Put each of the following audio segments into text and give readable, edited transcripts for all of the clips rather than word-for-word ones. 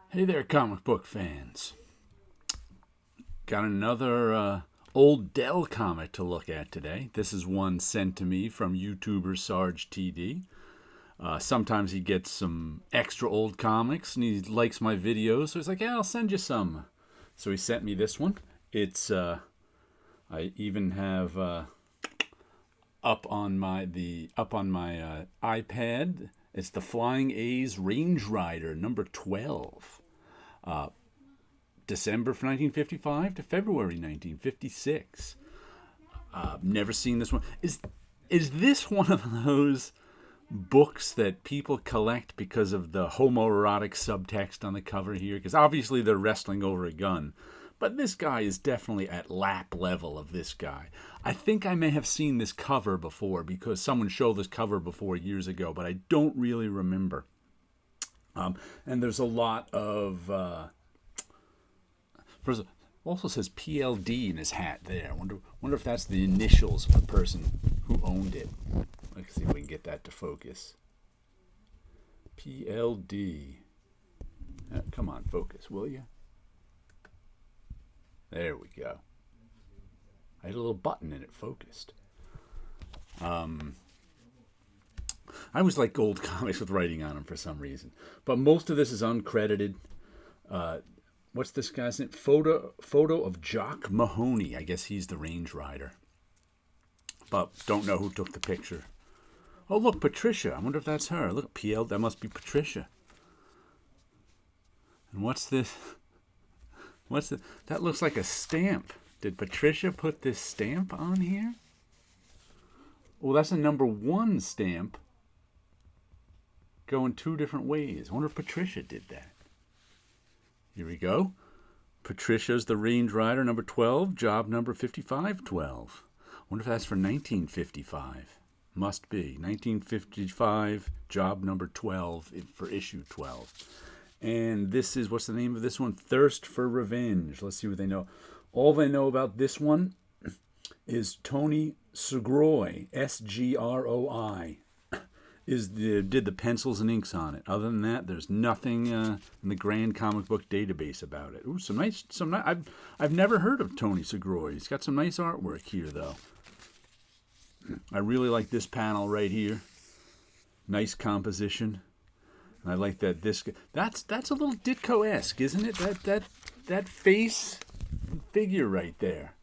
Hey there, comic book fans. Got another old Dell comic to look at today. This is one sent to me from YouTuber Sarge TD. Sometimes he gets some extra old comics and he likes my videos, so he's like, "Yeah, I'll send you some." So he sent me this one. It's I even have up on my iPad. It's the Flying A's Range Rider number 12. December 1955 to February 1956. Never seen this one. Is this one of those books that people collect because of the homoerotic subtext on the cover here? Because obviously they're wrestling over a gun. But this guy is definitely at lap level of this guy. I think I may have seen this cover before because someone showed this cover before years ago, but I don't really remember. And there's a lot of First, also says PLD in his hat there. Wonder if that's the initials of the person who owned it. Let's see if we can get that to focus. PLD. Come on, focus, will you? There we go. I had a little button and it focused. I always like old comics with writing on them for some reason. But most of this is uncredited. What's this guy's name? Photo of Jock Mahoney. I guess he's the Range Rider. But don't know who took the picture. Oh, look, Patricia. I wonder if that's her. Look, PL. That must be Patricia. And what's this? That looks like a stamp. Did Patricia put this stamp on here? Well, that's a number 1 stamp going 2 different ways. I wonder if Patricia did that. Here we go. Patricia's the Range Rider number 12, job number 5512. Wonder if that's for 1955. Must be. 1955, job number 12 for issue 12. And this is, what's the name of this one? Thirst for Revenge. Let's see what they know. All they know about this one is Tony Sgroi, Sgroi. Did the pencils and inks on it. Other than that, there's nothing in the Grand Comic Book Database about it. Ooh, some nice. I've never heard of Tony Sgroi. He's got some nice artwork here, though. I really like this panel right here. Nice composition, and I like that this. That's a little Ditko-esque, isn't it? That face figure right there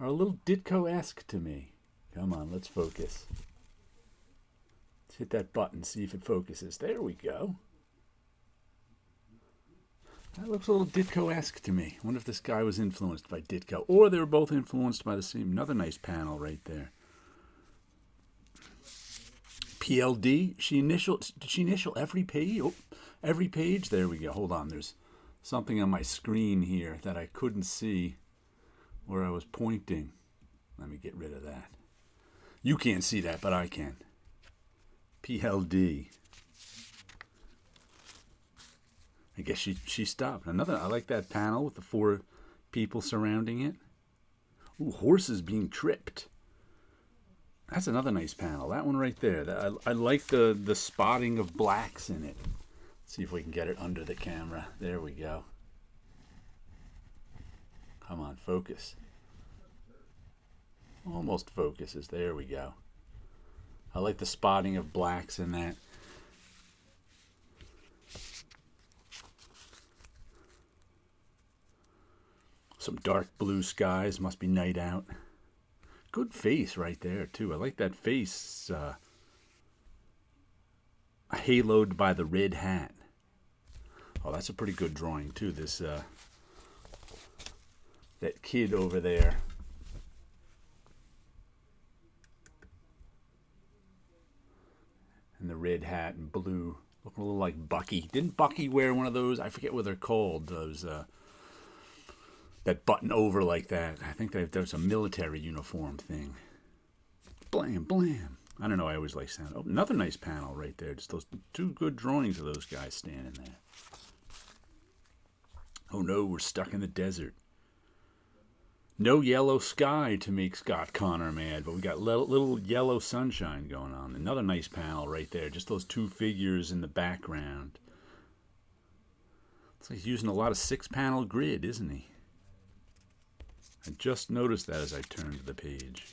are a little Ditko-esque to me. Come on, let's focus. Hit that button, see if it focuses. There we go. That looks a little Ditko-esque to me. I wonder if this guy was influenced by Ditko, or they were both influenced by the same. Another nice panel right there. PLD. Did she initial every page? Oh, every page. There we go. Hold on. There's something on my screen here that I couldn't see where I was pointing. Let me get rid of that. You can't see that, but I can. PLD. I guess she stopped. Another. I like that panel with the 4 people surrounding it. Ooh, horses being tripped. That's another nice panel. That one right there. I like the spotting of blacks in it. Let's see if we can get it under the camera. There we go. Come on, focus. Almost focuses. There we go. I like the spotting of blacks in that. Some dark blue skies. Must be night out. Good face right there, too. I like that face haloed by the red hat. Oh, that's a pretty good drawing, too. This that kid over there. And the red hat and blue, looking a little like Bucky. Didn't Bucky wear one of those? I forget what they're called. Those that button over like that. I think there's a military uniform thing. Blam, blam. I don't know. I always like sound. Oh, another nice panel right there. Just those 2 good drawings of those guys standing there. Oh no, we're stuck in the desert. No yellow sky to make Scott Connor mad, but we got little yellow sunshine going on. Another nice panel right there. Just those 2 figures in the background. like he's using a lot of 6-panel grid, isn't he? I just noticed that as I turned the page.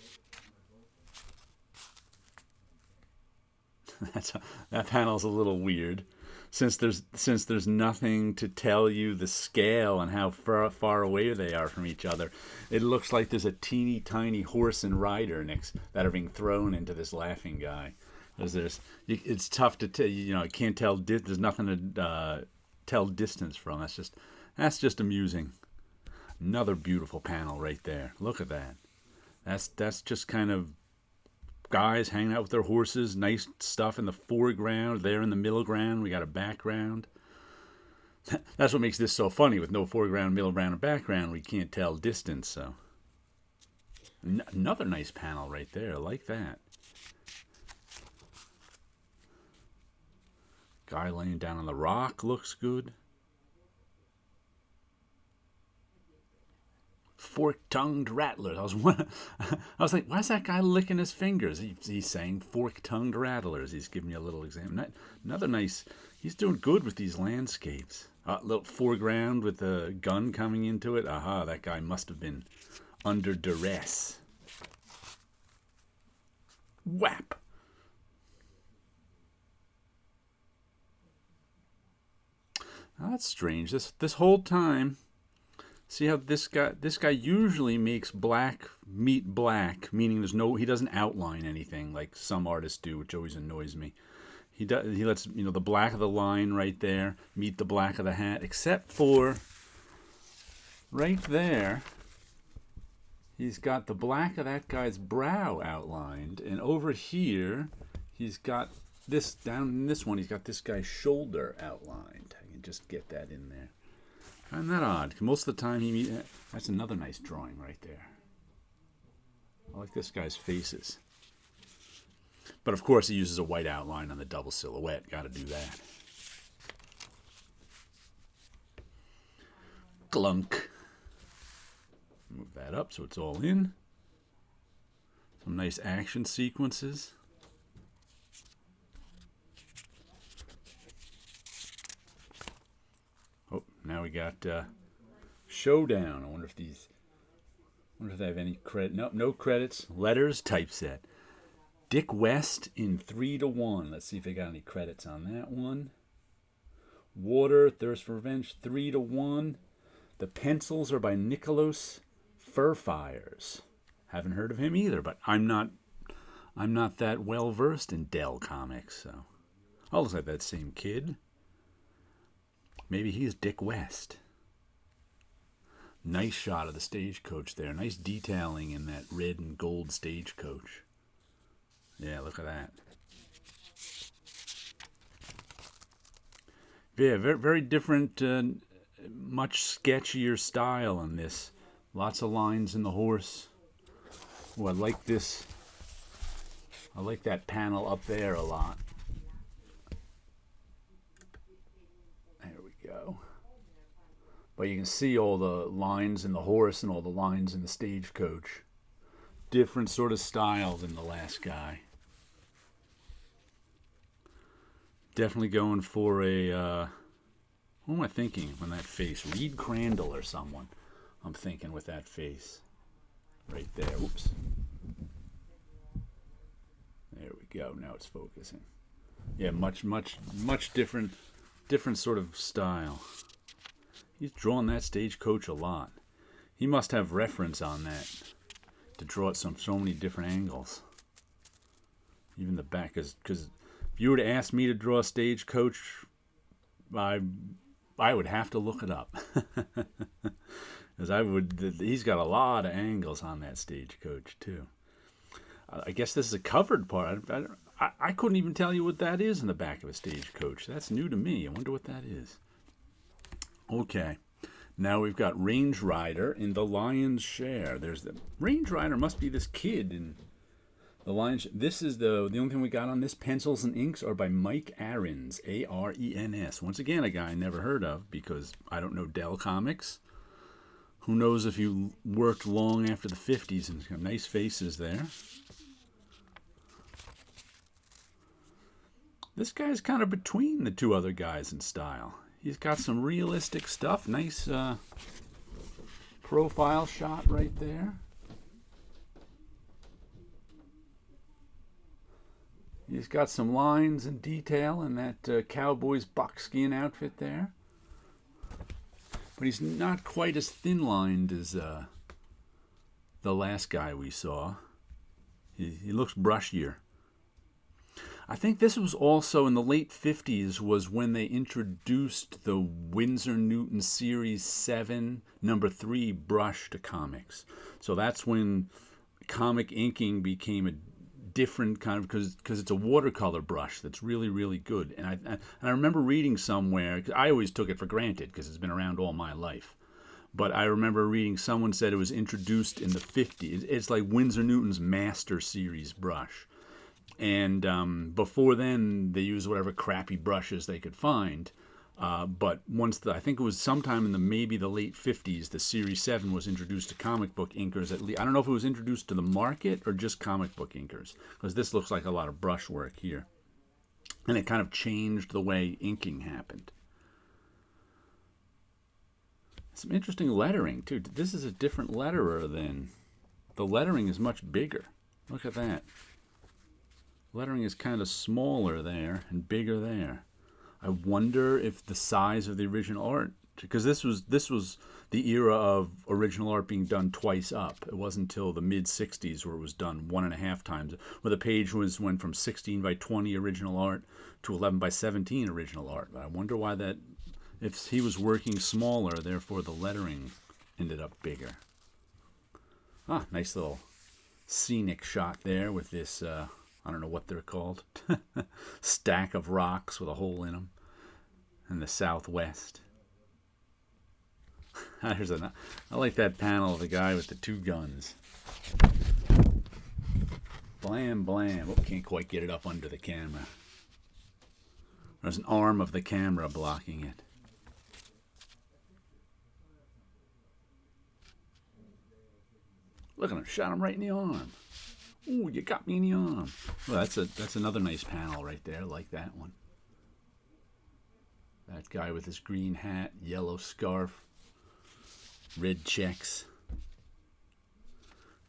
That panel's a little weird, since there's nothing to tell you the scale and how far away they are from each other. It looks like there's a teeny tiny horse and rider that are being thrown into this laughing guy. It's tough to tell. You know, you can't tell. There's nothing to tell distance from. That's just amusing. Another beautiful panel right there. Look at that. That's just kind of guys hanging out with their horses. Nice stuff in the foreground. There in the middle ground, we got a background. That's what makes this so funny. With no foreground, middle ground, and background, we can't tell distance. So another nice panel right there. I like that. Guy laying down on the rock looks good. Fork-tongued rattlers. I was like, why is that guy licking his fingers? He's saying fork-tongued rattlers. He's giving you a little example. Another nice. He's doing good with these landscapes. Little foreground with the gun coming into it. Aha, that guy must have been under duress. Whap. Now, that's strange. This whole time. See how this guy usually makes black meet black, meaning he doesn't outline anything like some artists do, which always annoys me. He lets the black of the line right there meet the black of the hat, except for right there. He's got the black of that guy's brow outlined, and over here he's got this down in this one. He's got this guy's shoulder outlined. I can just get that in there. Isn't that odd? Most of the time that's another nice drawing right there. I like this guy's faces. But of course he uses a white outline on the double silhouette. Got to do that. Glunk. Move that up so it's all in. Some nice action sequences. Oh, now we got Showdown. I wonder if they have any credit. Nope, no credits. Letters, typeset. Dick West in 3-1. Let's see if they got any credits on that one. Water, Thirst for Revenge, 3-1. The pencils are by Nicholas Furfires. Haven't heard of him either, but I'm not that well versed in Dell Comics, so I'll look like that same kid. Maybe he's Dick West. Nice shot of the stagecoach there. Nice detailing in that red and gold stagecoach. Yeah, look at that. Yeah, very, very different, much sketchier style in this. Lots of lines in the horse. Oh, I like this. I like that panel up there a lot. But you can see all the lines in the horse and all the lines in the stagecoach. Different sort of style than the last guy. Definitely going for a, who am I thinking when that face? Reed Crandall or someone. I'm thinking with that face. Right there. Oops. There we go. Now it's focusing. Yeah, much different sort of style. He's drawn that stagecoach a lot. He must have reference on that to draw it so many different angles. Even the back, because if you were to ask me to draw a stagecoach, I would have to look it up. Because he's got a lot of angles on that stagecoach too. I guess this is a covered part. I couldn't even tell you what that is in the back of a stagecoach. That's new to me. I wonder what that is. Okay, now we've got Range Rider in The Lion's Share. There's the Range Rider must be this kid in The Lion's Share. This is the only thing we got on this. Pencils and inks are by Mike Arens, Arens. Once again, a guy I never heard of because I don't know Dell Comics. Who knows if you worked long after the 50s and got nice faces there. This guy's kind of between the two other guys in style. He's got some realistic stuff. Nice profile shot right there. He's got some lines and detail in that Cowboys buckskin outfit there. But he's not quite as thin-lined as the last guy we saw. He looks brushier. I think this was also in the late 50s was when they introduced the Winsor Newton Series 7 number 3 brush to comics. So that's when comic inking became a different kind of, because it's a watercolor brush that's really, really good. And I remember reading somewhere, I always took it for granted because it's been around all my life. But I remember reading someone said it was introduced in the 50s. It's like Winsor Newton's Master Series brush. And before then, they used whatever crappy brushes they could find. But I think it was sometime in maybe the late 50s, the Series 7 was introduced to comic book inkers. At least I don't know if it was introduced to the market or just comic book inkers, because this looks like a lot of brush work here. And it kind of changed the way inking happened. Some interesting lettering, too. This is a different letterer than... The lettering is much bigger. Look at that. Lettering is kind of smaller there and bigger there. I wonder if the size of the original art, because this was the era of original art being done twice up. It wasn't until the mid 60s where it was done 1.5 times, where the page went from 16 by 20 original art to 11 by 17 original art. But I wonder why that, if he was working smaller, therefore the lettering ended up bigger. Ah, nice little scenic shot there with this, I don't know what they're called, stack of rocks with a hole in them in the southwest. I like that panel of the guy with the 2 guns. Blam, blam. Oh, can't quite get it up under the camera. There's an arm of the camera blocking it. Look at him, shot him right in the arm. Ooh, you got me in the arm. Well, that's another nice panel right there. I like that one. That guy with his green hat, yellow scarf, red checks.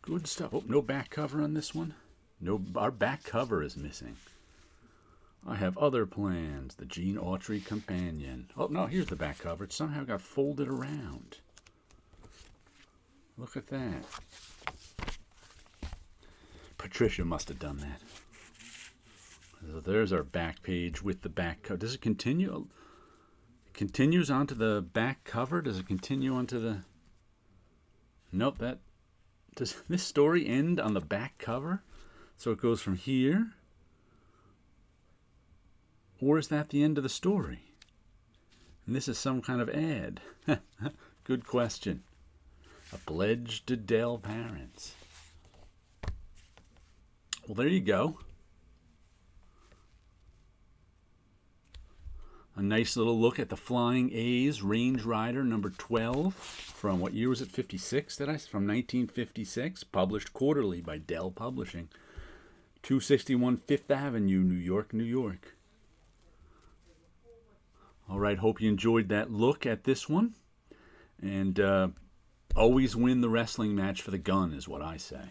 Good stuff. Oh, no back cover on this one. No, our back cover is missing. I have other plans. The Gene Autry Companion. Oh, no, here's the back cover. It somehow got folded around. Look at that. Patricia must have done that. So there's our back page with the back cover. Does it continue? It continues onto the back cover? Does it continue onto the... Nope, does this story end on the back cover? So it goes from here? Or is that the end of the story? And this is some kind of ad. Good question. A pledge to Dell parents. Well, there you go. A nice little look at the Flying A's Range Rider number 12 from what year was it? 56? From 1956, published quarterly by Dell Publishing. 261 Fifth Avenue, New York, New York. All right, hope you enjoyed that look at this one. And always win the wrestling match for the gun is what I say.